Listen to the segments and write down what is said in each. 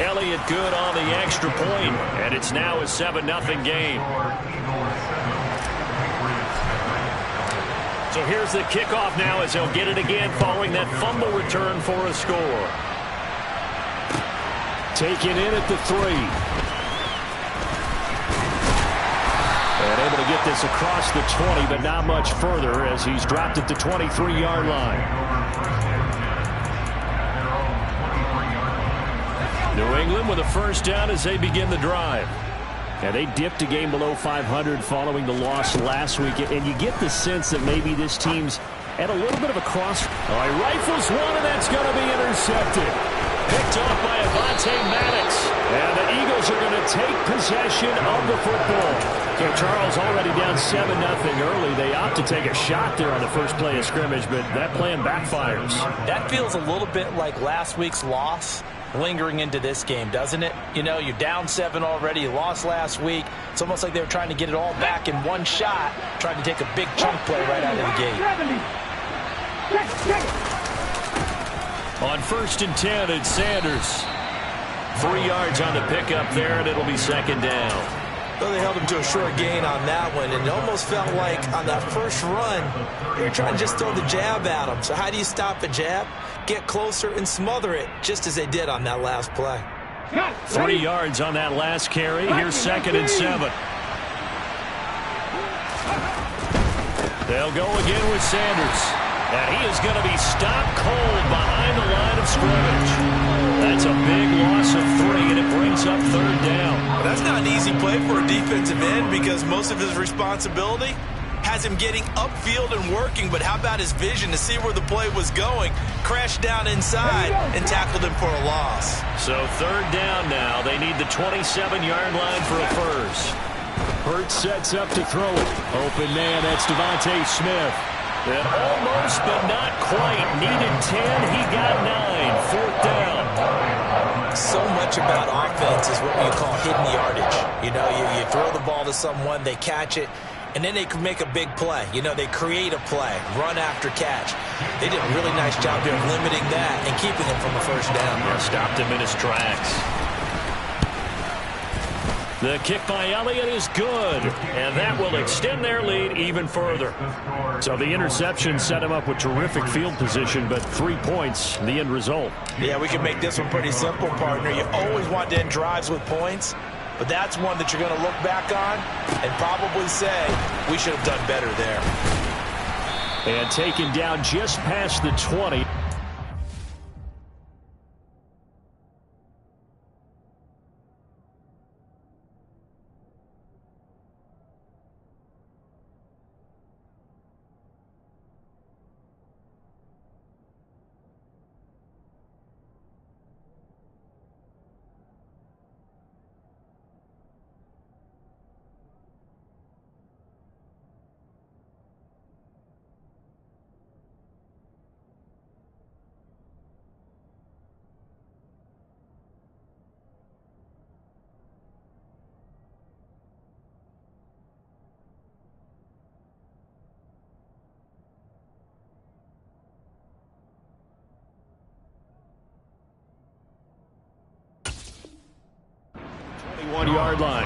Elliott good on the extra point, and it's now a 7-0 game. So here's the kickoff now as he'll get it again following that fumble return for a score. Taken in at the 3. And able to get this across the 20, but not much further as he's dropped at the 23-yard line. New England with a first down as they begin the drive. And they dipped a game below 500 following the loss last week. And you get the sense that maybe this team's at a little bit of a cross. Oh, he rifles one, and that's going to be intercepted. Picked off by Avonte Maddox. And the Eagles are going to take possession of the football. So Charles already down 7-0 early. They opt to take a shot there on the first play of scrimmage, but that plan backfires. That feels a little bit like last week's loss lingering into this game, doesn't it? You know, you're down 7 already. You lost last week. It's almost like they were trying to get it all back in one shot, trying to take a big chunk play right out of the gate. On 1st and 10, it's Sanders. 3 yards on the pickup there, and it'll be 2nd down. Well, they held him to a short gain on that one, and it almost felt like on that first run, they were trying to just throw the jab at him. So how do you stop a jab? Get closer and smother it, just as they did on that last play. 3 yards on that last carry. Here's 2nd and 7. They'll go again with Sanders. And he is going to be stopped cold behind the line of scrimmage. That's a big loss of 3, and it brings up 3rd down. Well, that's not an easy play for a defensive end because most of his responsibility has him getting upfield and working, but how about his vision to see where the play was going? Crashed down inside and tackled him for a loss. So 3rd down now. They need the 27-yard line for a first. Hurts sets up to throw it. Open man, that's Devontae Smith. And almost, but not quite. Needed 10. He got 9. 4th down. So much about offense is what you call hidden yardage. You know, you throw the ball to someone, they catch it, and then they can make a big play. You know, they create a play, run after catch. They did a really nice job there of limiting that and keeping him from a first down. Yeah, stopped him in his tracks. The kick by Elliott is good, and that will extend their lead even further. So the interception set him up with terrific field position, but 3 points, the end result. Yeah, we can make this one pretty simple, partner. You always want to end drives with points, but that's one that you're going to look back on and probably say, we should have done better there. And taken down just past the 20. Yard line.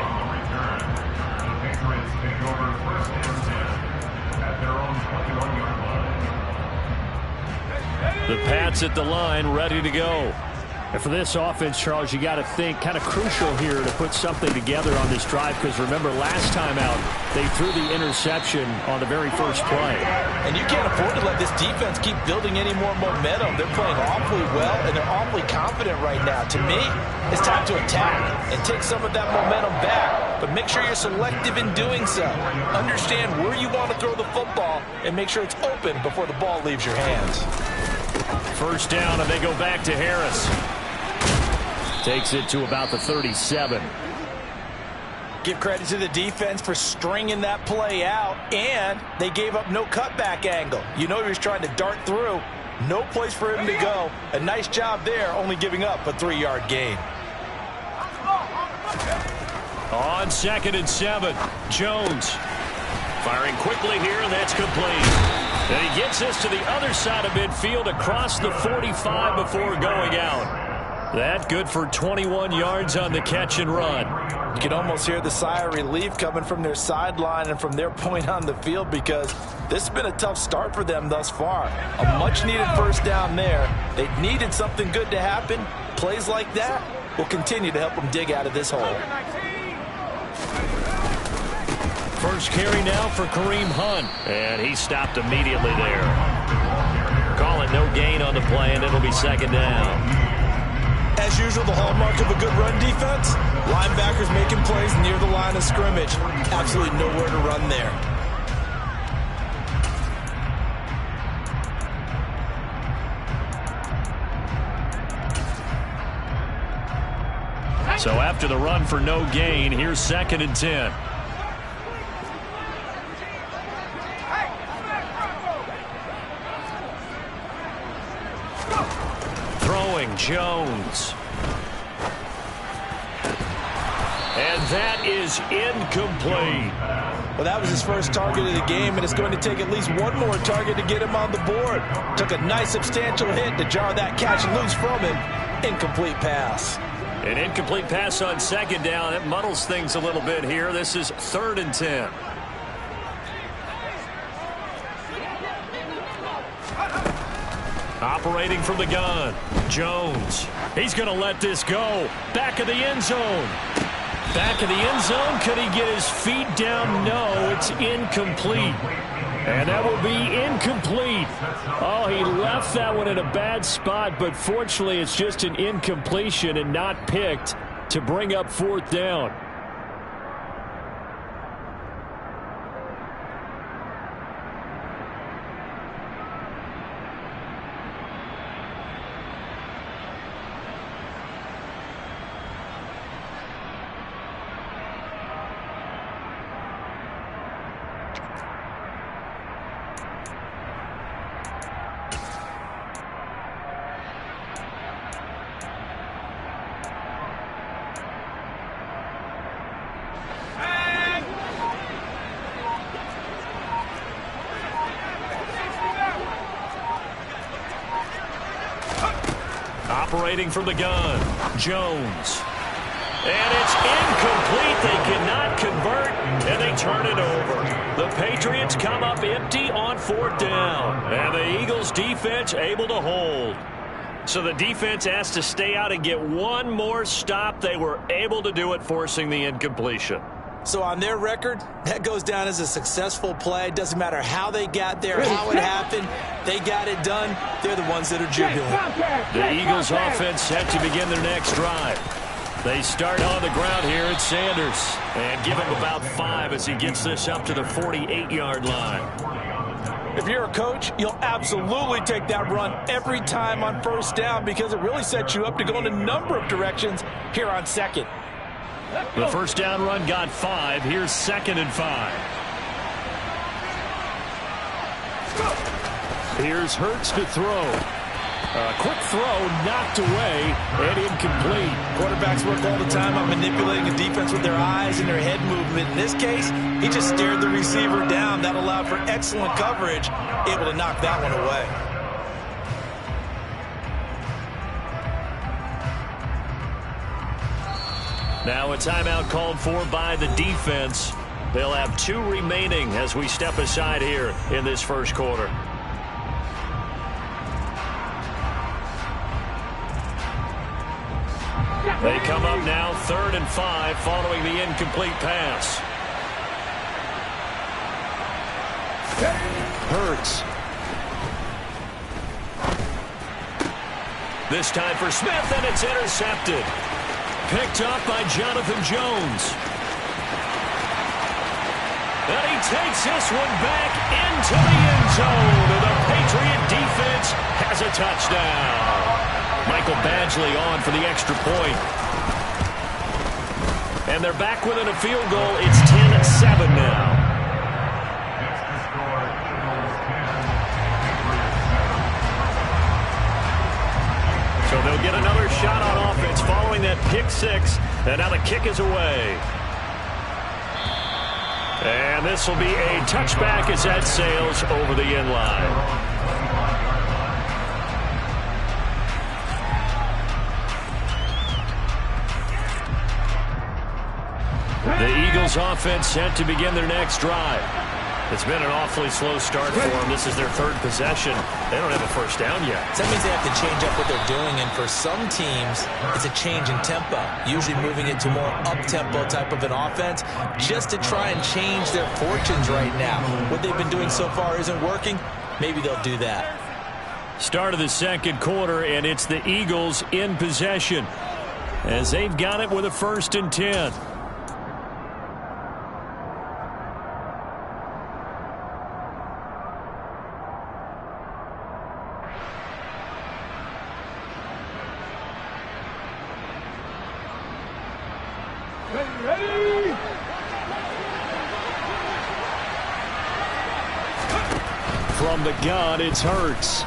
The Pats at the line, ready to go. And for this offense, Charles, you got to think kind of crucial here to put something together on this drive, because remember last time out they threw the interception on the very first play. And you can't afford to let this defense keep building any more momentum. They're playing awfully well, and they're awfully confident right now. To me, it's time to attack and take some of that momentum back, but make sure you're selective in doing so. Understand where you want to throw the football and make sure it's open before the ball leaves your hands. First down, and they go back to Harris. Takes it to about the 37. Give credit to the defense for stringing that play out, and they gave up no cutback angle. You know he was trying to dart through. No place for him to go. A nice job there, only giving up a 3-yard gain. On 2nd and 7, Jones firing quickly here, and that's complete. And he gets this to the other side of midfield across the 45 before going out. That good for 21 yards on the catch and run. You can almost hear the sigh of relief coming from their sideline and from their point on the field, because this has been a tough start for them thus far. A much-needed first down there. They needed something good to happen. Plays like that will continue to help them dig out of this hole. First carry now for Kareem Hunt, and he stopped immediately there. Call it no gain on the play, and it'll be second down. As usual, the hallmark of a good run defense, linebackers making plays near the line of scrimmage. Absolutely nowhere to run there. So after the run for no gain, here's 2nd and 10. Throwing Jones. And that is incomplete. Well, that was his first target of the game, and it's going to take at least one more target to get him on the board. Took a nice substantial hit to jar that catch loose from him. Incomplete pass. An incomplete pass on 2nd down. It muddles things a little bit here. This is 3rd and 10. Operating from the gun, Jones. He's going to let this go. Back of the end zone. Back of the end zone. Could he get his feet down? No, it's incomplete. And that will be incomplete. Oh, he left that one in a bad spot, but fortunately it's just an incompletion and not picked to bring up 4th down. Operating from the gun, Jones. And it's incomplete. They cannot convert, and they turn it over. The Patriots come up empty on 4th down, and the Eagles defense able to hold. So the defense has to stay out and get one more stop. They were able to do it, forcing the incompletion. So on their record, that goes down as a successful play. It doesn't matter how they got there, how it happened. They got it done. They're the ones that are jubilant. The Eagles offense set to begin their next drive. They start on the ground here at Sanders and give him about 5 as he gets this up to the 48-yard line. If you're a coach, you'll absolutely take that run every time on 1st down, because it really sets you up to go in a number of directions here on 2nd. The 1st down run got 5. Here's 2nd and 5. Here's Hurts to throw. A quick throw knocked away and incomplete. Quarterbacks work all the time on manipulating a defense with their eyes and their head movement. In this case, he just stared the receiver down. That allowed for excellent coverage, able to knock that one away. Now a timeout called for by the defense. They'll have 2 remaining as we step aside here in this first quarter. They come up now 3rd and 5 following the incomplete pass. Hurts. This time for Smith, and it's intercepted. Picked up by Jonathan Jones. And he takes this one back into the end zone. And the Patriot defense has a touchdown. Michael Badgley on for the extra point. And they're back within a field goal. It's 10-7 now. So they'll get another shot on offense following that pick 6. And now the kick is away. And this will be a touchback as that sails over the end line. The Eagles offense set to begin their next drive. It's been an awfully slow start for them. This is their third possession. They don't have a first down yet. So that means they have to change up what they're doing, and for some teams, it's a change in tempo, usually moving it to more up-tempo type of an offense just to try and change their fortunes right now. What they've been doing so far isn't working. Maybe they'll do that. Start of the second quarter, and it's the Eagles in possession as they've got it with a 1st and 10. Ready? From the gun, it's Hurts.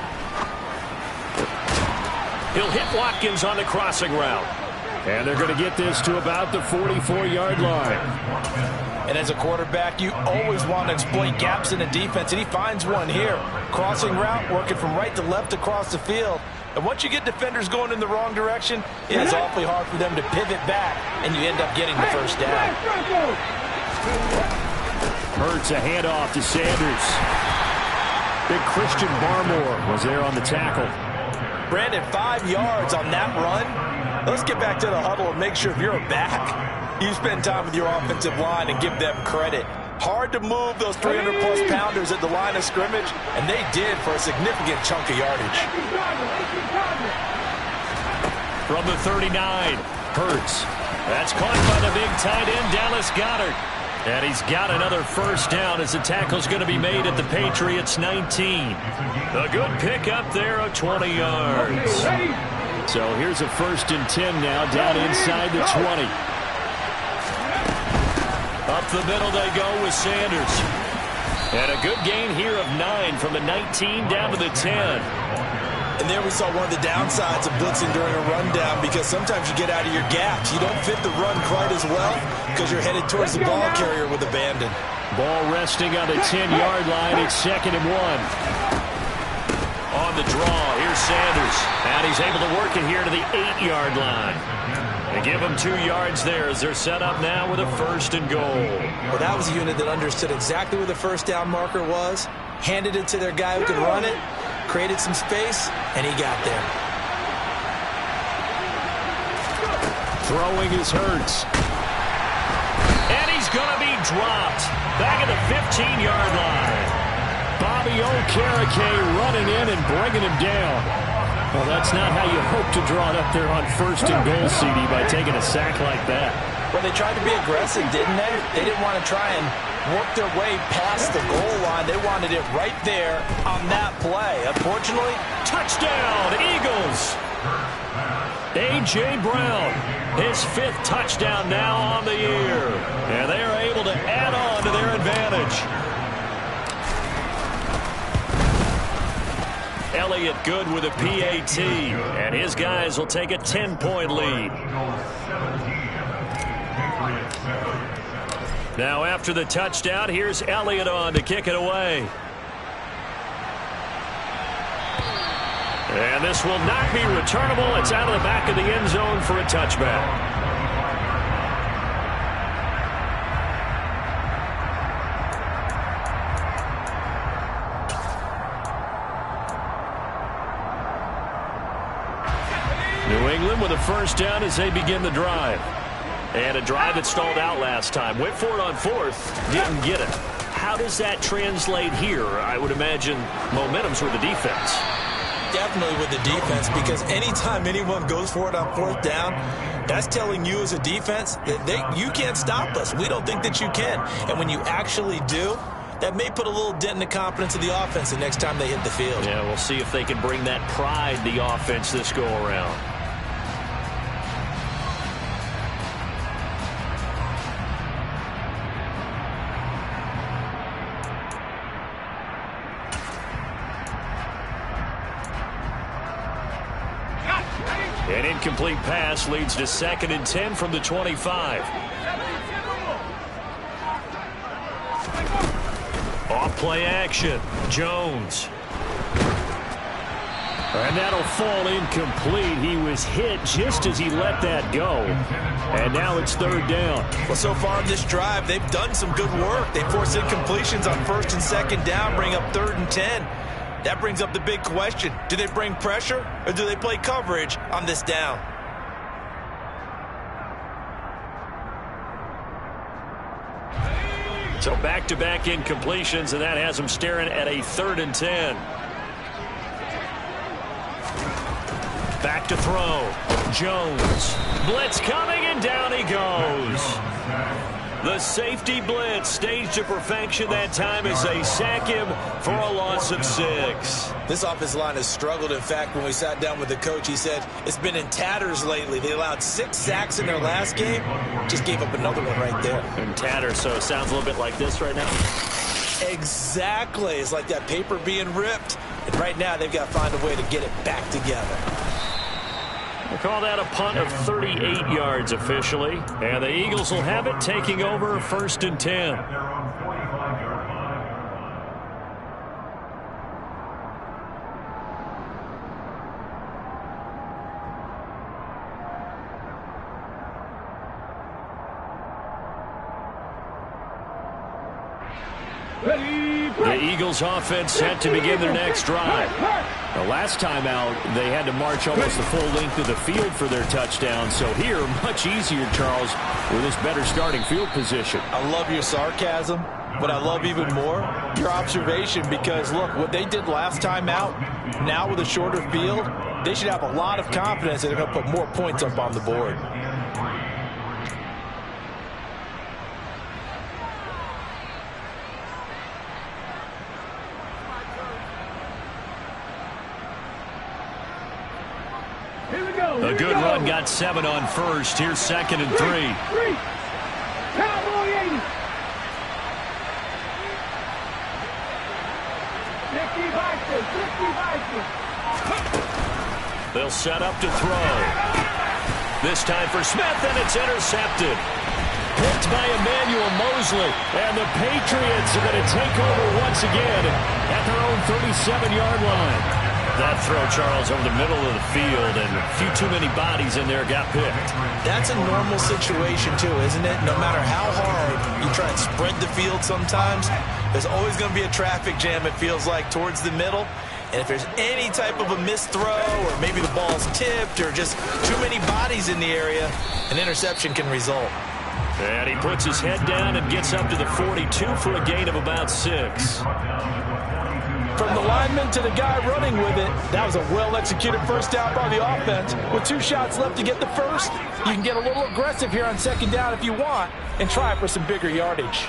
He'll hit Watkins on the crossing route. And they're going to get this to about the 44-yard line. And as a quarterback, you always want to exploit gaps in the defense, and he finds one here. Crossing route, working from right to left across the field. And once you get defenders going in the wrong direction, it is awfully hard for them to pivot back, and you end up getting the first down. Hurts a handoff to Sanders. Big Christian Barmore was there on the tackle. Brandon, 5 yards on that run. Let's get back to the huddle and make sure if you're a back, you spend time with your offensive line and give them credit. Hard to move those 300-plus pounders at the line of scrimmage, and they did for a significant chunk of yardage. From the 39, Hurts. That's caught by the big tight end, Dallas Goedert. And he's got another first down as the tackle's going to be made at the Patriots' 19. A good pickup there of 20 yards. So here's a 1st and 10 now down inside the 20. Up the middle they go with Sanders. And a good gain here of 9 from the 19 down to the 10. And there we saw one of the downsides of blitzing during a rundown, because sometimes you get out of your gaps. You don't fit the run quite as well because you're headed towards the ball carrier with abandon. Ball resting on the 10-yard line. It's 2nd and 1. On the draw, here's Sanders. And he's able to work it here to the 8-yard line. They give him 2 yards there as they're set up now with a 1st and goal. Well, that was a unit that understood exactly where the first down marker was, handed it to their guy who could run it, created some space, and he got there. Throwing is Hurts. And he's going to be dropped back at the 15-yard line. Bobby Okereke running in and bringing him down. Well, that's not how you hope to draw it up there on 1st and goal, CD, by taking a sack like that. Well, they tried to be aggressive, didn't they? They didn't want to try and work their way past the goal line. They wanted it right there on that play. Unfortunately, touchdown, Eagles! A.J. Brown, his 5th touchdown now on the year. And they are able to add on to their advantage. Elliott good with a PAT, and his guys will take a 10-point lead. Now after the touchdown, here's Elliott on to kick it away. And this will not be returnable. It's out of the back of the end zone for a touchback. New England with a first down as they begin the drive. And a drive that stalled out last time. Went for it on 4th, didn't get it. How does that translate here? I would imagine momentum's with the defense. Definitely with the defense, because anytime anyone goes for it on 4th down, that's telling you as a defense that you can't stop us. We don't think that you can. And when you actually do, that may put a little dent in the confidence of the offense the next time they hit the field. Yeah, we'll see if they can bring that pride to the offense this go-around. An incomplete pass leads to 2nd and 10 from the 25. Off play action. Jones. And that'll fall incomplete. He was hit just as he let that go. And now it's third down. Well, so far in this drive, they've done some good work. They force incompletions on first and second down, bring up 3rd and 10. That brings up the big question. Do they bring pressure or do they play coverage on this down? So back-to-back incompletions, and that has them staring at a 3rd and 10. Back to throw. Jones. Blitz coming, and down he goes. The safety blitz staged to perfection that time as they sack him for a loss of 6. This offensive line has struggled. In fact, when we sat down with the coach, he said it's been in tatters lately. They allowed 6 sacks in their last game. Just gave up another one right there. In tatters, so it sounds a little bit like this right now. Exactly. It's like that paper being ripped. And right now, they've got to find a way to get it back together. We'll call that a punt of 38 yards officially. And the Eagles will have it, taking over 1st and 10. The Eagles offense set to begin their next drive. The last time out, they had to march almost the full length of the field for their touchdown. So here, much easier, Charles, with this better starting field position. I love your sarcasm, but I love even more your observation because, look, what they did last time out, now with a shorter field, they should have a lot of confidence that they're going to put more points up on the board. A good run, got 7 on first. Here's 2nd and 3. Cowboy 80. 50 They'll set up to throw. This time for Smith, and it's intercepted. Picked by Emmanuel Mosley. And the Patriots are going to take over once again at their own 37-yard line. That throw, Charles, over the middle of the field, and a few too many bodies in there got picked. That's a normal situation, too, isn't it? No matter how hard you try and spread the field sometimes, there's always going to be a traffic jam, it feels like, towards the middle. And if there's any type of a missed throw, or maybe the ball's tipped, or just too many bodies in the area, an interception can result. And he puts his head down and gets up to the 42 for a gain of about 6. From the lineman to the guy running with it, that was a well-executed first down by the offense. With 2 shots left to get the first, you can get a little aggressive here on 2nd down if you want and try for some bigger yardage.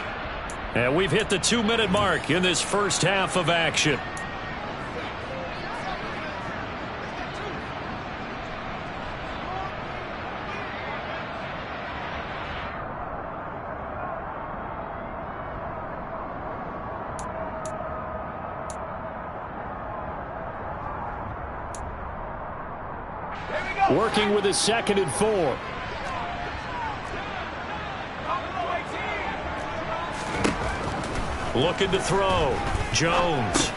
And we've hit the 2-minute mark in this first half of action. Working with his 2nd and 4. Looking to throw. Jones.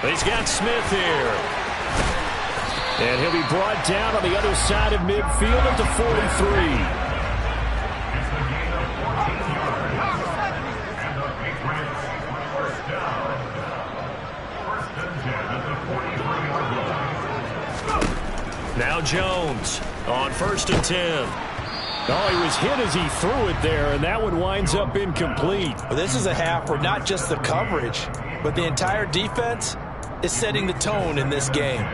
He's got Smith here. And he'll be brought down on the other side of midfield at the 43. Now Jones on 1st and 10. Oh, he was hit as he threw it there, and that one winds up incomplete. Well, this is a half where not just the coverage, but the entire defense is setting the tone in this game.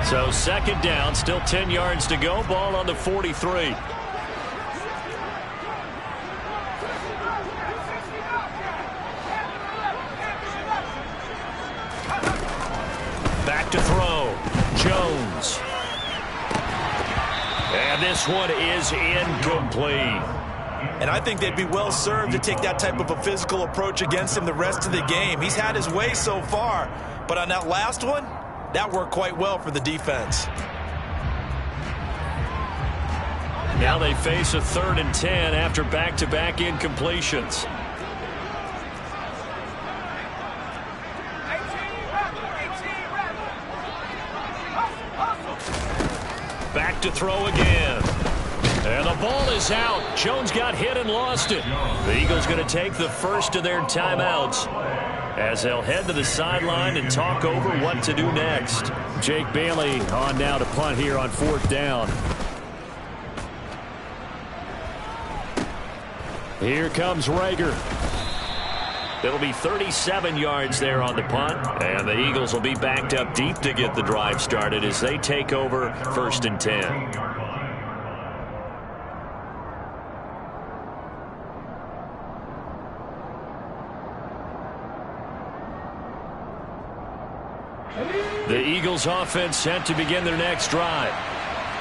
So 2nd down, still 10 yards to go. Ball on the 43. Back to throw. Jones. And this one is incomplete. And I think they'd be well served to take that type of a physical approach against him the rest of the game. He's had his way so far, but on that last one, that worked quite well for the defense. Now they face a 3rd and 10 after back-to-back incompletions. look to throw again. And the ball is out. Jones got hit and lost it. The Eagles going to take the first of their timeouts as they'll head to the sideline and talk over what to do next. Jake Bailey on now to punt here on 4th down. Here comes Rager. It'll be 37 yards there on the punt, and the Eagles will be backed up deep to get the drive started as they take over 1st and 10. The Eagles offense set to begin their next drive.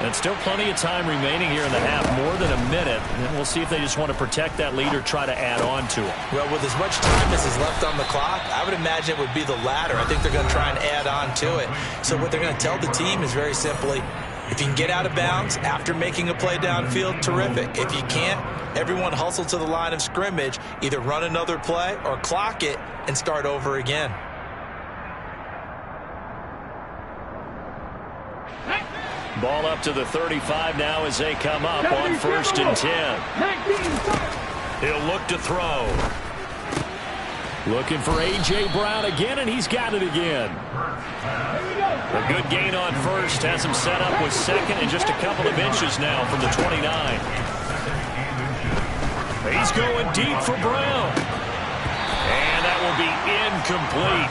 And still plenty of time remaining here in the half, more than a minute. And we'll see if they just want to protect that lead or try to add on to it. Well, with as much time as is left on the clock, I would imagine it would be the latter. I think they're going to try and add on to it. So what they're going to tell the team is very simply, if you can get out of bounds after making a play downfield, terrific. If you can't, everyone hustle to the line of scrimmage, either run another play or clock it and start over again. Ball up to the 35 now as they come up on 1st and 10. He'll look to throw. Looking for A.J. Brown again, and he's got it again. A good gain on first. Has him set up with second and just a couple of inches now from the 29. He's going deep for Brown. And that will be incomplete.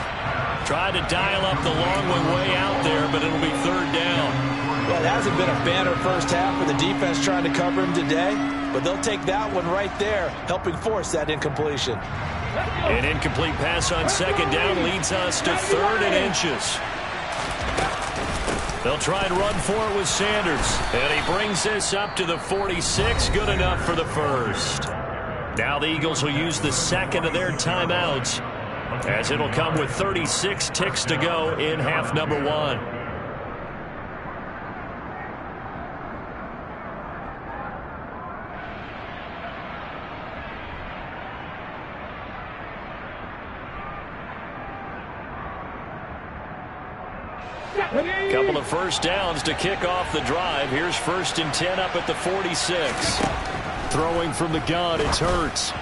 Tried to dial up the long one way out there, but it'll be 3rd down. Well, it hasn't been a banner first half for the defense trying to cover him today, but they'll take that one right there, helping force that incompletion. An incomplete pass on 2nd down leads us to 3rd and inches. They'll try and run for it with Sanders, and he brings this up to the 46, good enough for the first. Now the Eagles will use the second of their timeouts, as it'll come with 36 ticks to go in half number 1. Couple of first downs to kick off the drive. Here's 1st and 10 up at the 46. Throwing from the gun, it's Hurts.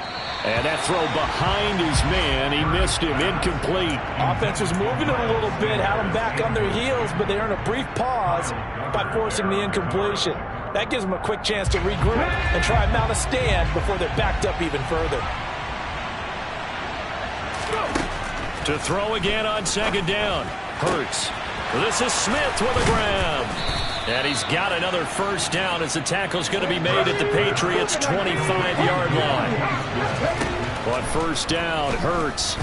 And that throw behind his man, he missed him, incomplete. Offense was moving it a little bit, had them back on their heels, but they earned a brief pause by forcing the incompletion. That gives them a quick chance to regroup and try and mount a stand before they're backed up even further. To throw again on 2nd down, Hurts. This is Smith with a grab. And he's got another first down as the tackle's going to be made at the Patriots' 25-yard line. On 1st down, Hurts.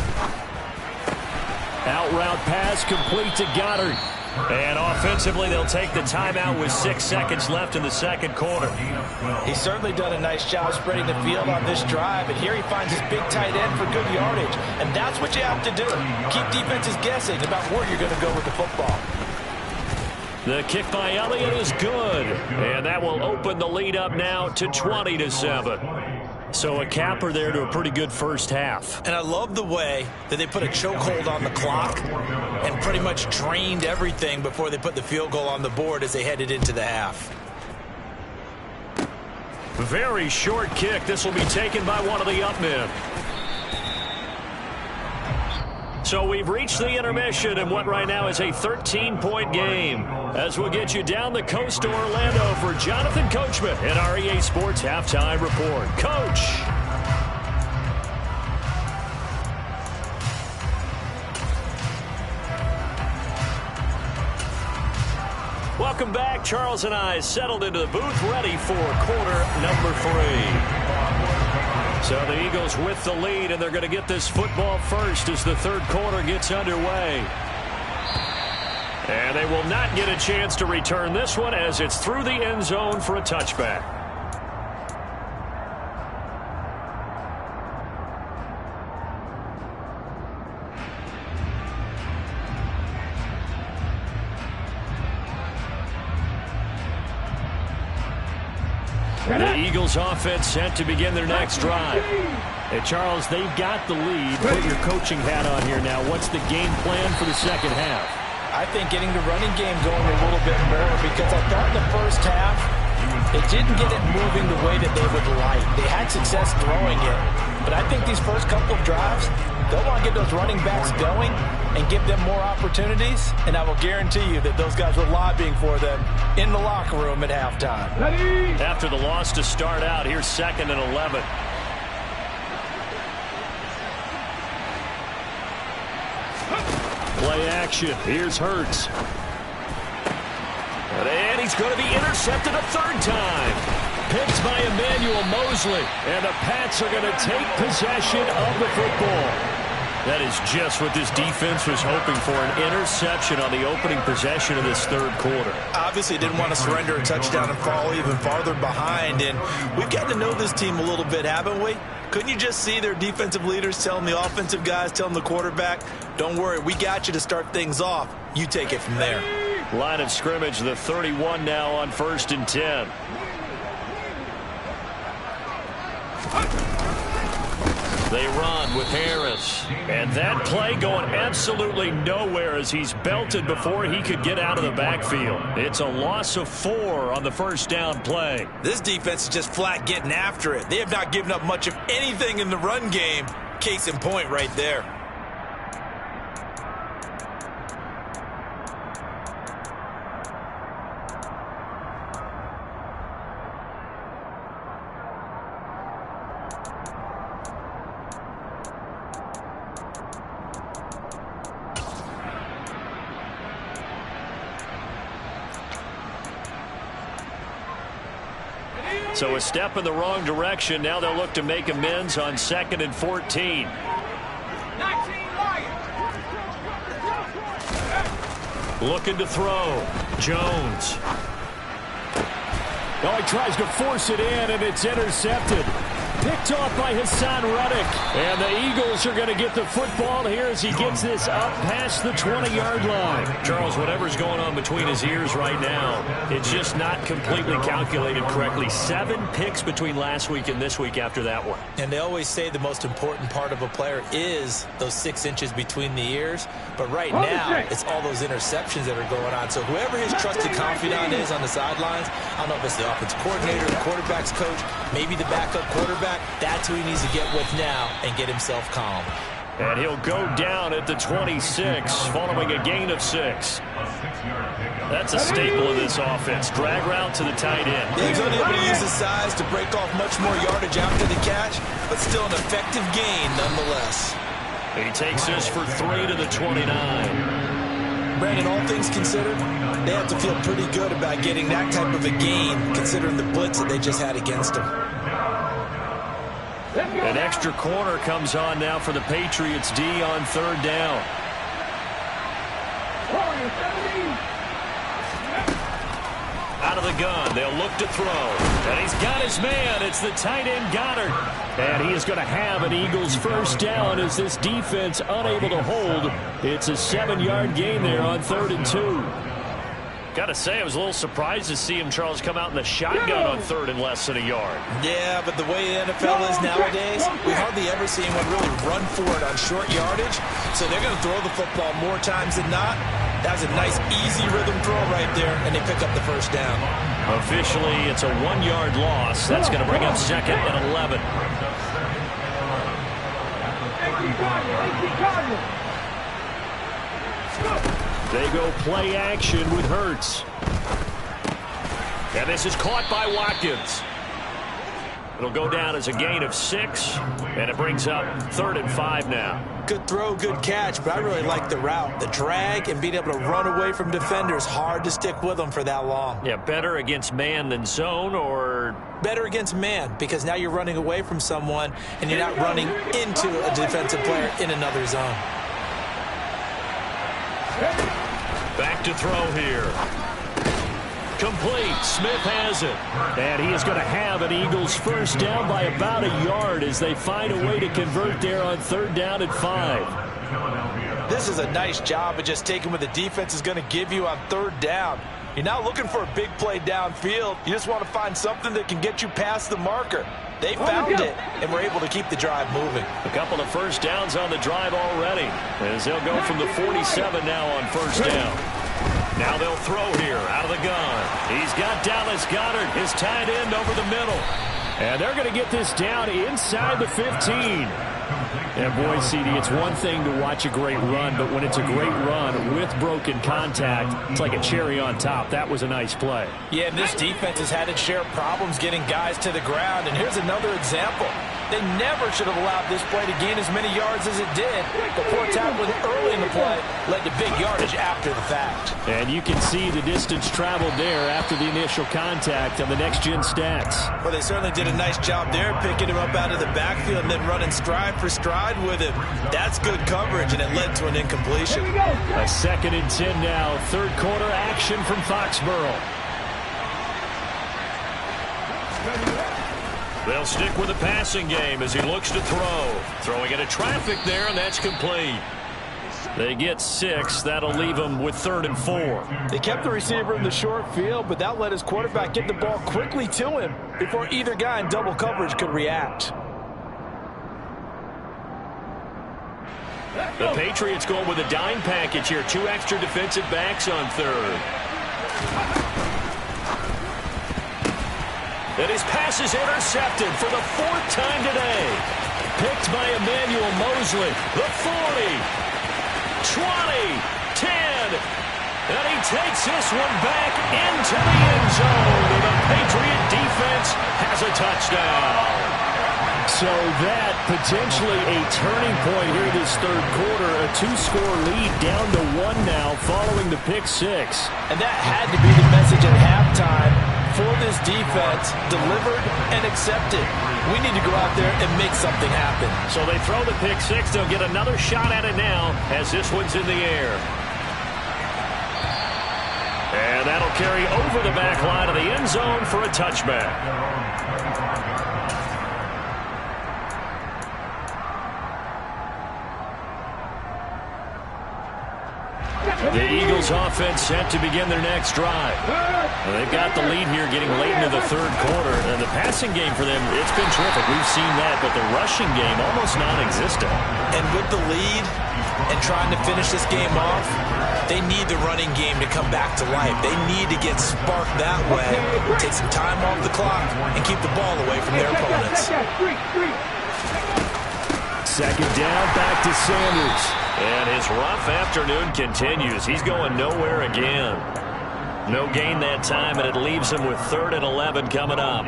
Out route pass complete to Goddard. And offensively, they'll take the timeout with 6 seconds left in the 2nd quarter. He's certainly done a nice job spreading the field on this drive, and here he finds his big tight end for good yardage. And that's what you have to do. Keep defenses guessing about where you're going to go with the football. The kick by Elliott is good. And that will open the lead up now to 20-7. So a capper there to a pretty good first half. And I love the way that they put a chokehold on the clock and pretty much drained everything before they put the field goal on the board as they headed into the half. Very short kick. This will be taken by one of the up men. So we've reached the intermission in what right now is a 13-point game. As we'll get you down the coast to Orlando for Jonathan Coachman in our EA Sports Halftime Report. Coach. Welcome back. Charles and I settled into the booth ready for quarter number 3. So the Eagles with the lead, and they're going to get this football first as the 3rd quarter gets underway. And they will not get a chance to return this one as it's through the end zone for a touchback. The Eagles offense set to begin their next drive. And Charles, they've got the lead. Put your coaching hat on here now. What's the game plan for the second half? I think getting the running game going a little bit more, because I thought in the first half, they didn't get it moving the way that they would like. They had success throwing it, but I think these first couple of drives, they'll want to get those running backs going and give them more opportunities, and I will guarantee you that those guys were lobbying for them in the locker room at halftime. After the loss to start out, here's 2nd and 11. Play action. Here's Hurts. And he's going to be intercepted a 3rd time. Picked by Emmanuel Mosley. And the Pats are going to take possession of the football. That is just what this defense was hoping for, an interception on the opening possession of this 3rd quarter. Obviously didn't want to surrender a touchdown and fall even farther behind. And we've gotten to know this team a little bit, haven't we? Couldn't you just see their defensive leaders telling the offensive guys, telling the quarterback, don't worry, we got you to start things off. You take it from there. Line of scrimmage, the 31 now on 1st and 10. They run with Harris. And that play going absolutely nowhere as he's belted before he could get out of the backfield. It's a loss of 4 on the 1st down play. This defense is just flat getting after it. They have not given up much of anything in the run game. Case in point right there. So a step in the wrong direction. Now they'll look to make amends on 2nd and 14. Looking to throw. Jones. Oh, he tries to force it in, and it's intercepted. Picked off by Hassan Reddick. And the Eagles are going to get the football here as he gets this up past the 20-yard line. Charles, whatever's going on between his ears right now, it's just not completely calculated correctly. 7 picks between last week and this week after that one. And they always say the most important part of a player is those 6 inches between the ears. But right now, it's all those interceptions that are going on. So whoever his trusted confidant is on the sidelines, I don't know if it's the offensive coordinator, the quarterback's coach, maybe the backup quarterback, that's who he needs to get with now and get himself calm. And he'll go down at the 26 following a gain of 6. That's a staple of this offense. Drag route to the tight end. Yeah, he's only able to use his size to break off much more yardage after the catch, but still an effective gain nonetheless. He takes this for 3 to the 29. Brandon, all things considered, they have to feel pretty good about getting that type of a gain considering the blitz that they just had against him. An extra corner comes on now for the Patriots D on 3rd down. Out of the gun, they'll look to throw. And he's got his man. It's the tight end Goddard. And he is going to have an Eagles 1st down as this defense unable to hold. It's a 7-yard gain there on 3rd and 2. Got to say, I was a little surprised to see him, Charles, come out in the shotgun on 3rd and less than a yard. Yeah, but the way the NFL is nowadays, we hardly ever see anyone really run for it on short yardage. So they're going to throw the football more times than not. That was a nice, easy rhythm throw right there, and they pick up the 1st down. Officially, it's a 1-yard loss. That's going to bring up 2nd and 11. They go play action with Hurts. And this is caught by Watkins. It'll go down as a gain of 6, and it brings up 3rd and 5 now. Good throw, good catch, but I really like the route. The drag and being able to run away from defenders, hard to stick with them for that long. Yeah, better against man than zone, or? Better against man, because now you're running away from someone, and you're not running into a defensive player in another zone. Back to throw here. Complete. Smith has it. And he is going to have an Eagles 1st down by about a yard as they find a way to convert there on 3rd down and 5. This is a nice job of just taking what the defense is going to give you on 3rd down. You're not looking for a big play downfield. You just want to find something that can get you past the marker. They found it and were able to keep the drive moving. A couple of first downs on the drive already, as they'll go from the 47 now on first down. Now they'll throw here out of the gun. He's got Dallas Goedert, his tight end, over the middle. And they're going to get this down inside the 15. And boy, CD, it's one thing to watch a great run, but when it's a great run with broken contact, it's like a cherry on top. That was a nice play. Yeah, and this defense has had its share of problems getting guys to the ground. And here's another example. They never should have allowed this play to gain as many yards as it did. But poor tackling early in the play led to big yardage after the fact. And you can see the distance traveled there after the initial contact on the next-gen stats. Well, they certainly did a nice job there, picking him up out of the backfield and then running stride for stride with him. That's good coverage, and it led to an incompletion. A 2nd and 10 now. Third quarter action from Foxborough. They'll stick with the passing game as he looks to throw. Throwing into traffic there, and that's complete. They get 6. That'll leave them with 3rd and 4. They kept the receiver in the short field, but that let his quarterback get the ball quickly to him before either guy in double coverage could react. The Patriots going with a dime package here. 2 extra defensive backs on 3rd. And his pass is intercepted for the 4th time today. Picked by Emmanuel Mosley. The 40, 20, 10. And he takes this one back into the end zone. And the Patriot defense has a touchdown. So that potentially a turning point here this third quarter. A 2-score lead down to 1 now following the pick 6. And that had to be the message at halftime for this defense, delivered and accepted. We need to go out there and make something happen. So they throw the pick 6. They'll get another shot at it now as this one's in the air. And that'll carry over the back line of the end zone for a touchback. The Eagles offense set to begin their next drive. They've got the lead here getting late into the third quarter. And the passing game for them, it's been terrific. We've seen that, but the rushing game almost non-existent. And with the lead and trying to finish this game off, they need the running game to come back to life. They need to get sparked that way, take some time off the clock, and keep the ball away from their opponents. 2nd down, back to Sanders. And his rough afternoon continues. He's going nowhere again. No gain that time, and it leaves him with 3rd and 11 coming up.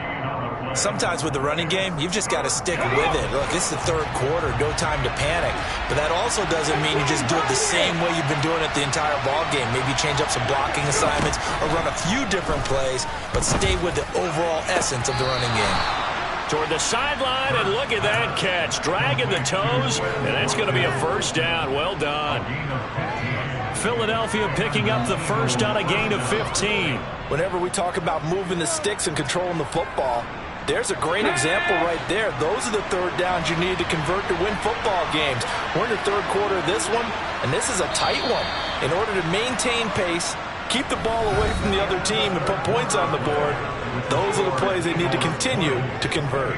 Sometimes with the running game, you've just got to stick with it. Look, it's the third quarter, no time to panic. But that also doesn't mean you just do it the same way you've been doing it the entire ball game. Maybe change up some blocking assignments or run a few different plays, but stay with the overall essence of the running game. Toward the sideline, and look at that catch. Dragging the toes, and that's going to be a first down. Well done. Philadelphia picking up the first on a gain of 15. Whenever we talk about moving the sticks and controlling the football, there's a great example right there. Those are the third downs you need to convert to win football games. We're in the third quarter of this one, and this is a tight one. In order to maintain pace, keep the ball away from the other team, and put points on the board, those are the plays they need to continue to convert.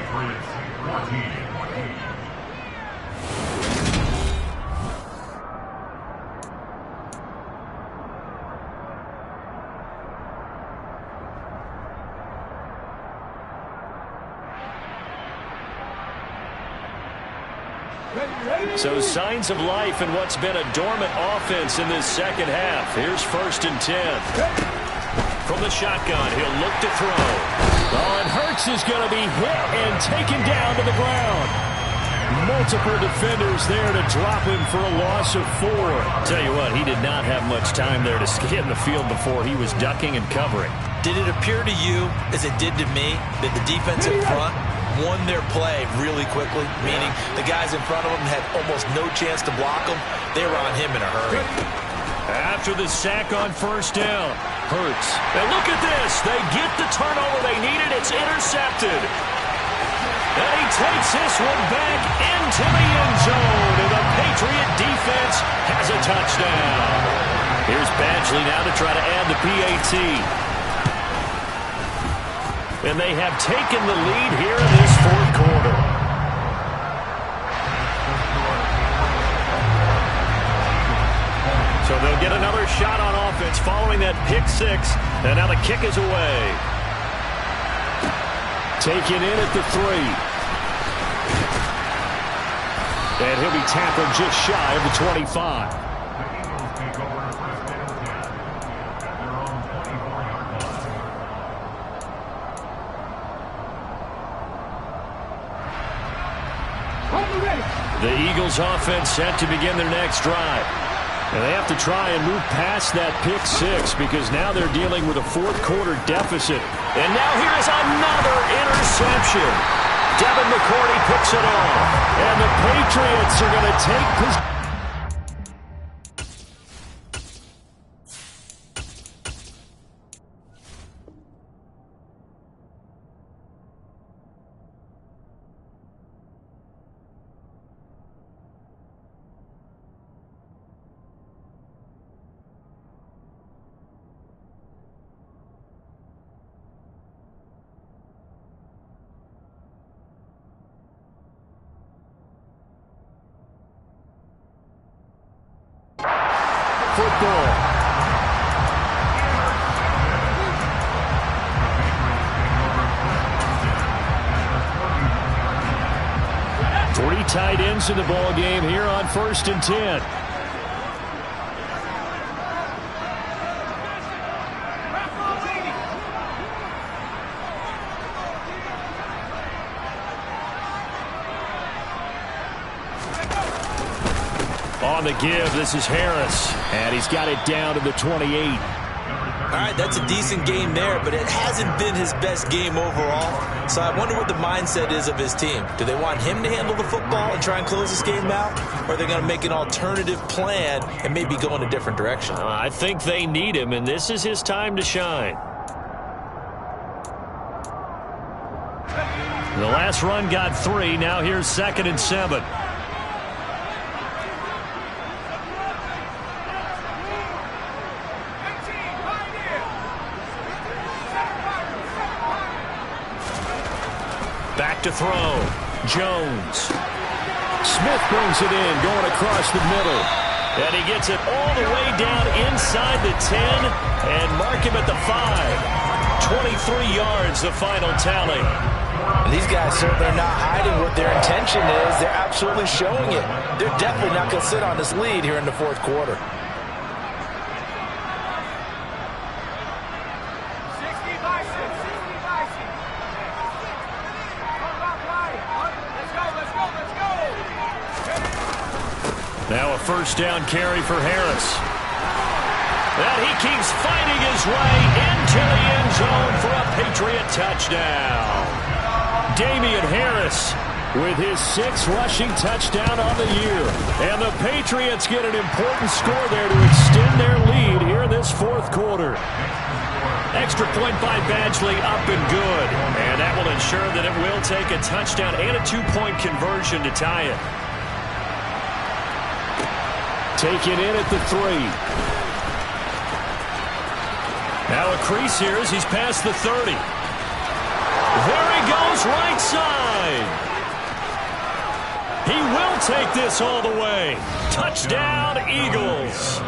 So signs of life in what's been a dormant offense in this second half. Here's 1st and 10. From the shotgun, he'll look to throw. Oh, and Hurts is going to be hit and taken down to the ground. Multiple defenders there to drop him for a loss of 4. Tell you what, he did not have much time there to get in the field before he was ducking and covering. Did it appear to you, as it did to me, that the defense in front won their play really quickly? Meaning the guys in front of them had almost no chance to block them. They were on him in a hurry. After the sack on first down, Hurts. And look at this. They get the turnover they needed. It's intercepted. And he takes this one back into the end zone. And the Patriot defense has a touchdown. Here's Badgley now to try to add the PAT. And they have taken the lead here in this fourth quarter. So they'll get another shot on offense following that pick six. And now the kick is away. Taken in at the 3. And he'll be tackled just shy of the 25. The Eagles offense set to begin their next drive. And they have to try and move past that pick six because now they're dealing with a fourth quarter deficit. And now here's another interception. Devin McCourty picks it off. And the Patriots are going to take possession. Football. Three tight ends in the ball game here on 1st and 10. On the give, this is Harris, and he's got it down to the 28. All right, that's a decent game there, but it hasn't been his best game overall. So I wonder what the mindset is of his team. Do they want him to handle the football and try and close this game out? Or are they going to make an alternative plan and maybe go in a different direction? I think they need him, and this is his time to shine. The last run got 3. Now here's 2nd and 7. Back to throw. Jones. Smith brings it in, going across the middle. And he gets it all the way down inside the 10 and mark him at the 5. 23 yards, the final tally. And these guys certainly are not hiding what their intention is. They're absolutely showing it. They're definitely not going to sit on this lead here in the fourth quarter. Now a first down carry for Harris. And he keeps fighting his way into the end zone for a Patriot touchdown. Damian Harris with his 6th rushing touchdown on the year. And the Patriots get an important score there to extend their lead here in this fourth quarter. Extra point by Badgley, up and good. And that will ensure that it will take a touchdown and a 2-point conversion to tie it. Taken in at the 3. Now a crease here as he's past the 30. There he goes, right side. He will take this all the way. Touchdown, Eagles.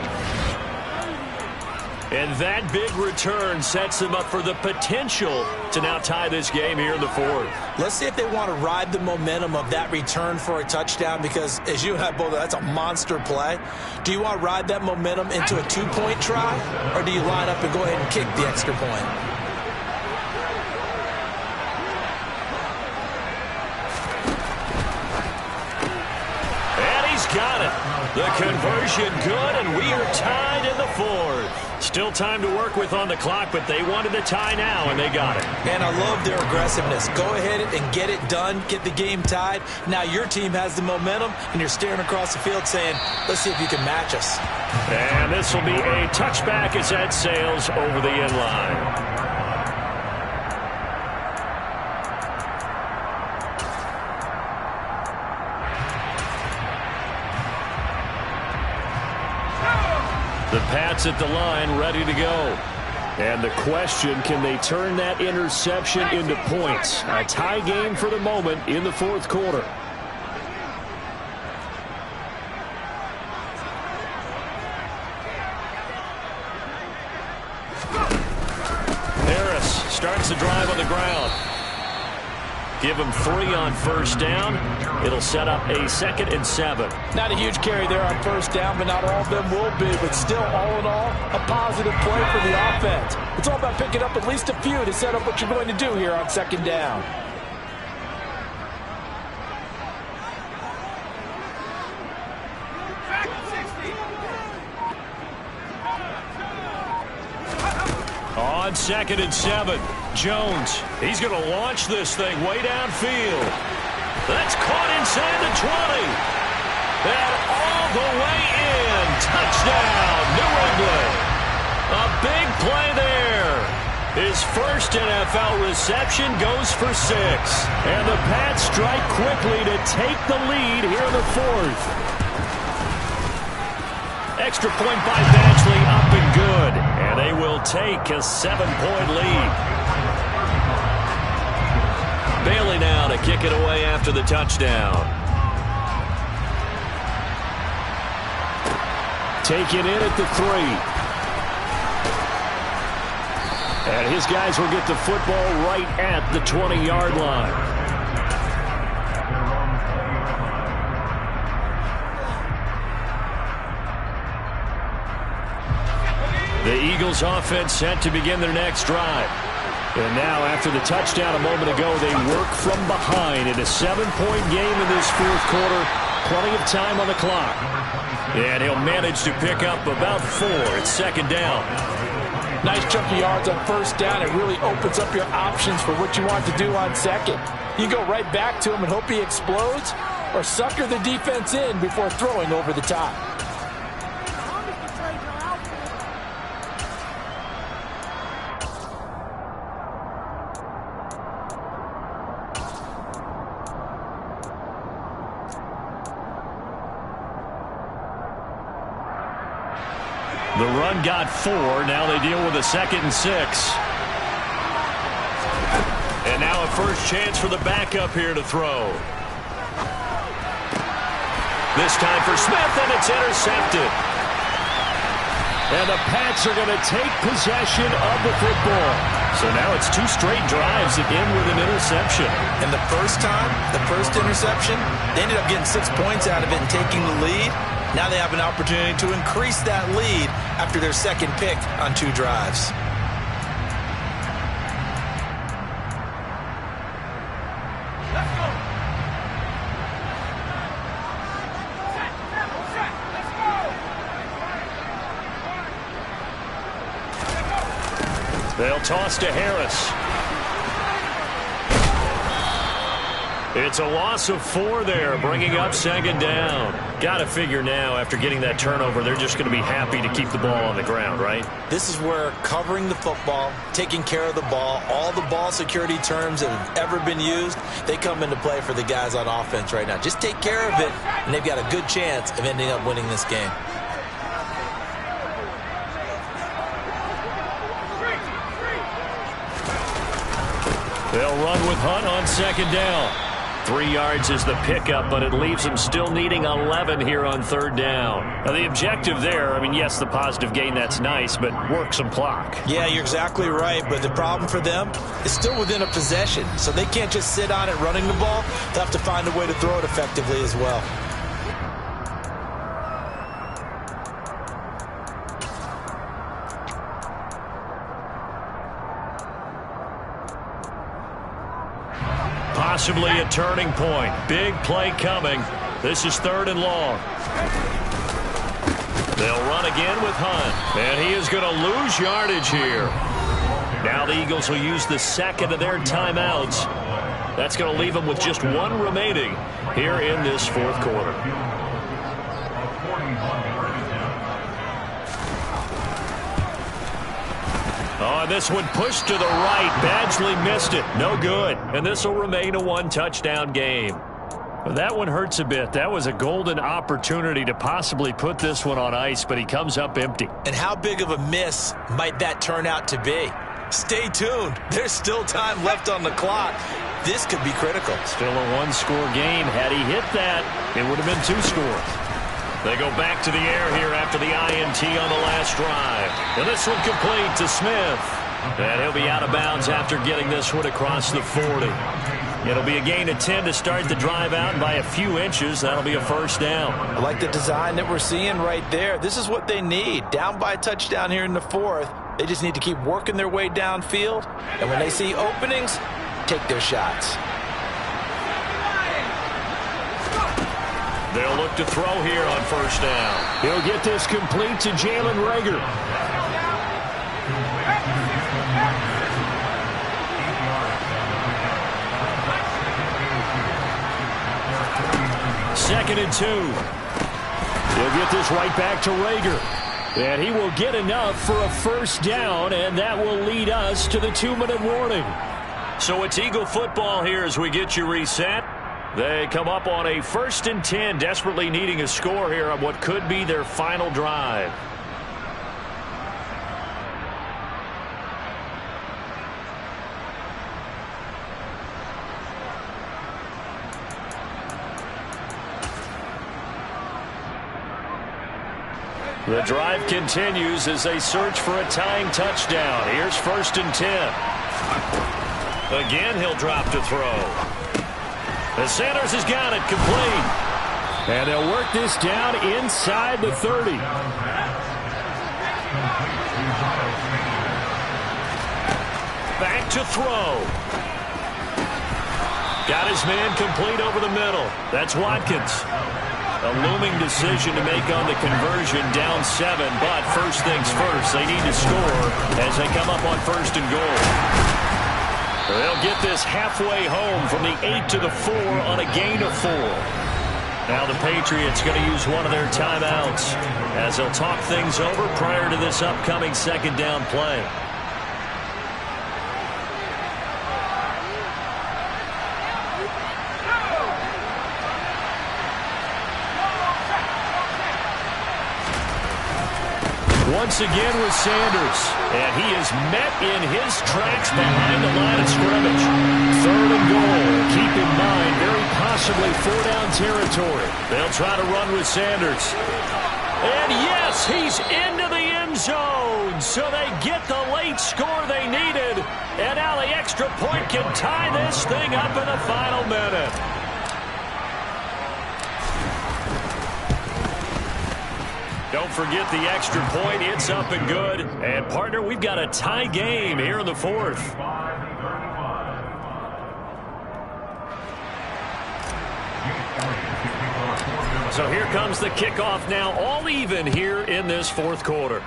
And that big return sets them up for the potential to now tie this game here in the fourth. Let's see if they want to ride the momentum of that return for a touchdown because, as you and I both know, that's a monster play. Do you want to ride that momentum into a 2-point try, or do you line up and go ahead and kick the extra point? And he's got it. The conversion good, and we are tied in the fourth. Still time to work with on the clock, but they wanted the tie now, and they got it. And I love their aggressiveness. Go ahead and get it done, get the game tied. Now your team has the momentum, and you're staring across the field saying, let's see if you can match us. And this will be a touchback as that sails over the end line. The Pats at the line, ready to go. And the question, can they turn that interception into points? A tie game for the moment in the fourth quarter. Harris starts the drive on the ground. Give him 3 on first down. It'll set up a 2nd and 7. Not a huge carry there on first down, but not all of them will be. But still, all in all, a positive play for the offense. It's all about picking up at least a few to set up what you're going to do here on 2nd down. On 2nd and 7, Jones. He's going to launch this thing way downfield. That's caught inside the 20. And all the way in. Touchdown, New England. A big play there. His first NFL reception goes for 6. And the Pats strike quickly to take the lead here in the fourth. Extra point by Badgley, up and good. And they will take a 7-point lead. Bailey now to kick it away after the touchdown. Taken in at the 3. And his guys will get the football right at the 20-yard line. The Eagles offense set to begin their next drive. And now, after the touchdown a moment ago, they work from behind in a 7-point game in this fourth quarter. Plenty of time on the clock. And he'll manage to pick up about 4 at 2nd down. Nice chunk of yards on first down. It really opens up your options for what you want to do on 2nd. You go right back to him and hope he explodes, or sucker the defense in before throwing over the top. The run got 4. Now they deal with a 2nd and 6. And now a first chance for the backup here to throw. This time for Smith, and it's intercepted. And the Pats are going to take possession of the football. So now it's 2 straight drives that end with an interception. And the first time, the first interception, they ended up getting 6 points out of it and taking the lead. Now they have an opportunity to increase that lead after their 2nd pick on 2 drives. Let's go. They'll toss to Harris. It's a loss of 4 there, bringing up 2nd down. Got to figure now, after getting that turnover, they're just going to be happy to keep the ball on the ground, right? This is where covering the football, taking care of the ball, all the ball security terms that have ever been used, they come into play for the guys on offense right now. Just take care of it, and they've got a good chance of ending up winning this game. They'll run with Hunt on 2nd down. 3 yards is the pickup, but it leaves them still needing 11 here on 3rd down. Now, the objective there, I mean, yes, the positive gain, that's nice, but work some clock. Yeah, you're exactly right, but the problem for them is still within a possession, so they can't just sit on it running the ball. They'll have to find a way to throw it effectively as well. Possibly a turning point. Big play coming. This is 3rd and long. They'll run again with Hunt. And he is going to lose yardage here. Now the Eagles will use the 2nd of their timeouts. That's going to leave them with just 1 remaining here in this fourth quarter. Oh, this one pushed to the right. Badgley missed it. No good. And this will remain a 1-touchdown game. Well, that one hurts a bit. That was a golden opportunity to possibly put this one on ice, but he comes up empty. And how big of a miss might that turn out to be? Stay tuned. There's still time left on the clock. This could be critical. Still a one-score game. Had he hit that, it would have been 2 scores. They go back to the air here after the INT on the last drive. And this one complete to Smith. And he'll be out of bounds after getting this one across the 40. It'll be a gain of 10 to start the drive out by a few inches. That'll be a first down. I like the design that we're seeing right there. This is what they need. Down by a touchdown here in the 4th. They just need to keep working their way downfield. And when they see openings, take their shots. They'll look to throw here on first down. He'll get this complete to Jalen Reagor. Second and 2. He'll get this right back to Reagor. And he will get enough for a first down, and that will lead us to the 2-minute warning. So it's Eagle football here as we get you reset. They come up on a 1st and 10, desperately needing a score here on what could be their final drive. The drive continues as they search for a tying touchdown. Here's 1st and 10. Again, he'll drop to throw. And Sanders has got it complete. And they'll work this down inside the 30. Back to throw. Got his man complete over the middle. That's Watkins. A looming decision to make on the conversion, down 7. But first things first, they need to score as they come up on 1st and goal. They'll get this halfway home from the 8 to the 4 on a gain of 4. Now the Patriots going to use one of their timeouts as they'll talk things over prior to this upcoming 2nd down play. Once again with Sanders, and he is met in his tracks behind the line of scrimmage. 3rd and goal. Keep in mind, very possibly 4-down territory. They'll try to run with Sanders. And yes, he's into the end zone. So they get the late score they needed. And now the extra point can tie this thing up in the final minute. Don't forget the extra point. It's up and good. And, partner, we've got a tie game here in the 4th. So here comes the kickoff now, all even here in this 4th quarter.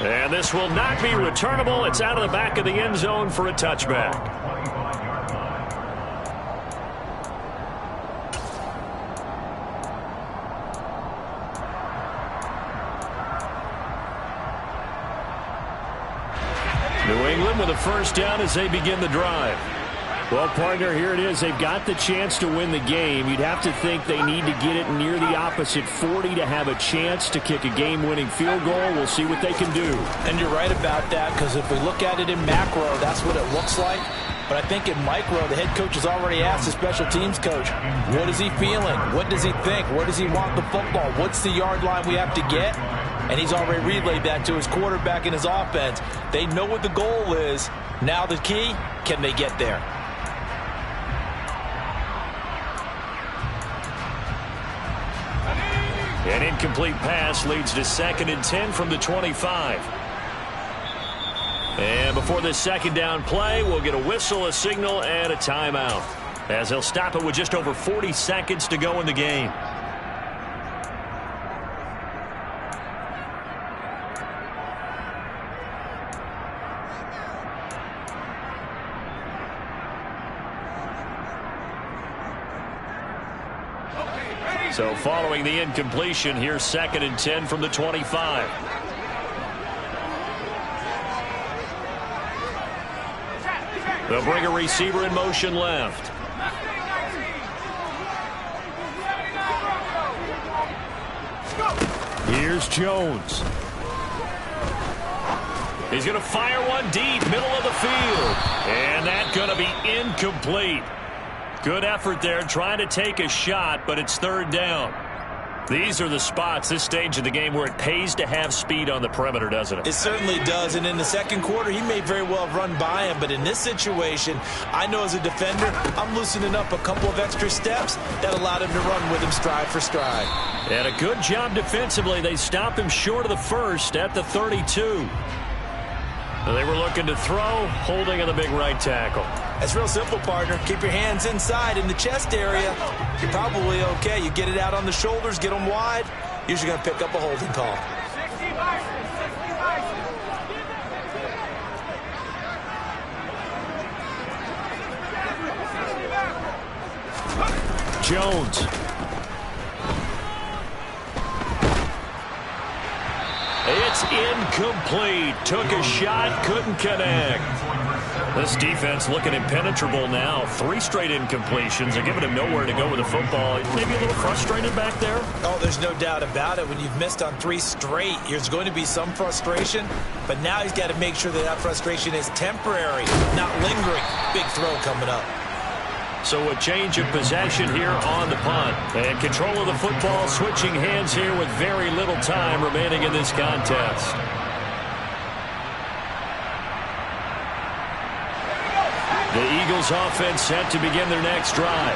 And this will not be returnable. It's out of the back of the end zone for a touchback. New England with a first down as they begin the drive. Well, partner, here it is. They've got the chance to win the game. You'd have to think they need to get it near the opposite 40 to have a chance to kick a game-winning field goal. We'll see what they can do. And you're right about that, because if we look at it in macro, that's what it looks like. But I think in micro, the head coach has already asked the special teams coach, what is he feeling? What does he think? Where does he want the football? What's the yard line we have to get? And he's already relayed that to his quarterback and his offense. They know what the goal is. Now the key, can they get there? An incomplete pass leads to 2nd and 10 from the 25. And before this 2nd down play, we'll get a whistle, a signal, and a timeout, as they'll stop it with just over 40 seconds to go in the game. So following the incompletion, here's 2nd and 10 from the 25. They'll bring a receiver in motion left. Here's Jones. He's going to fire one deep, middle of the field. And that's going to be incomplete. Good effort there, trying to take a shot, but it's third down. These are the spots, this stage of the game, where it pays to have speed on the perimeter, doesn't it? It certainly does, and in the second quarter, he may very well have run by him, but in this situation, I know as a defender, I'm loosening up a couple of extra steps that allowed him to run with him stride for stride. And a good job defensively. They stopped him short of the first at the 32. They were looking to throw, holding on the big right tackle. It's real simple, partner. Keep your hands inside in the chest area. You're probably okay. You get it out on the shoulders, get them wide. Usually going to pick up a holding call. Jones. It's incomplete. Took a shot, couldn't connect. This defense looking impenetrable now. 3 straight incompletions. They're giving him nowhere to go with the football. Maybe a little frustrated back there? Oh, there's no doubt about it. When you've missed on 3 straight, there's going to be some frustration. But now he's got to make sure that that frustration is temporary, not lingering. Big throw coming up. So a change of possession here on the punt. And control of the football switching hands here with very little time remaining in this contest. The Eagles offense set to begin their next drive.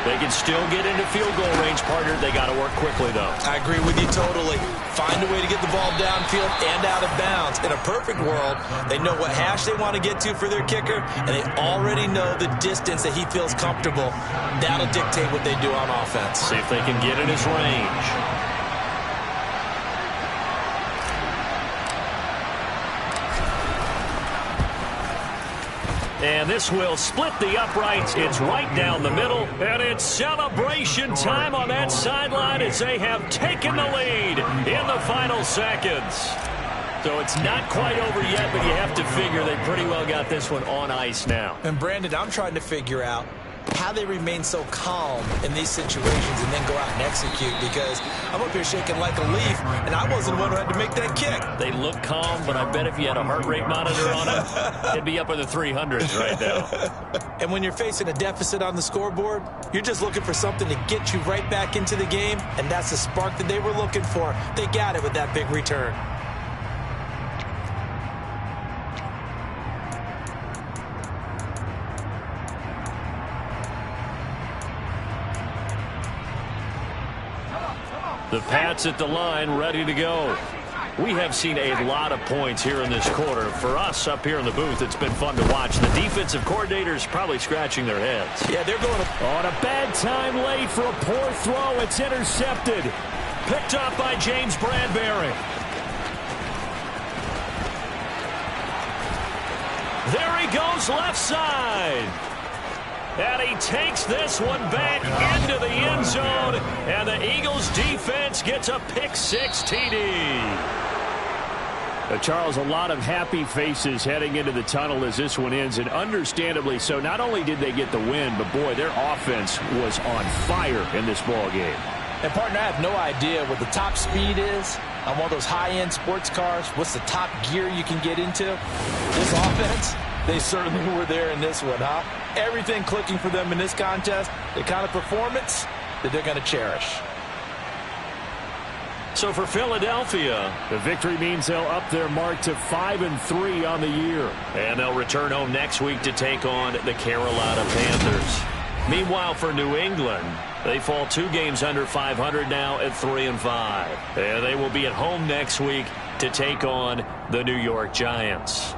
They can still get into field goal range, partner. They got to work quickly, though. I agree with you totally. Find a way to get the ball downfield and out of bounds. In a perfect world, they know what hash they want to get to for their kicker, and they already know the distance that he feels comfortable. That'll dictate what they do on offense. See if they can get in his range. And this will split the uprights. It's right down the middle. And it's celebration time on that sideline as they have taken the lead in the final seconds. So it's not quite over yet, but you have to figure they pretty well got this one on ice now. And Brandon, I'm trying to figure out how they remain so calm in these situations and then go out and execute, because I'm up here shaking like a leaf, and I wasn't the one who had to make that kick. They look calm, but I bet if you had a heart rate monitor on it, it'd be up in the 300s right now. And when you're facing a deficit on the scoreboard, you're just looking for something to get you right back into the game, and that's the spark that they were looking for. They got it with that big return. The Pats at the line, ready to go. We have seen a lot of points here in this quarter. For us up here in the booth, it's been fun to watch. The defensive coordinators probably scratching their heads. Yeah, they're going on a bad time late for a poor throw. It's intercepted. Picked up by James Bradbury. There he goes, left side. And he takes this one back into the end zone. And the Eagles defense gets a pick-6 TD. Charles, a lot of happy faces heading into the tunnel as this one ends, and understandably so. Not only did they get the win, but boy, their offense was on fire in this ball game. And partner, I have no idea what the top speed is on one of those high-end sports cars. What's the top gear you can get into? This offense, they certainly were there in this one, huh? Everything clicking for them in this contest, the kind of performance that they're going to cherish. So for Philadelphia, the victory means they'll up their mark to 5-3 on the year. And they'll return home next week to take on the Carolina Panthers. Meanwhile, for New England, they fall 2 games under 500 now at 3-5. And they will be at home next week to take on the New York Giants.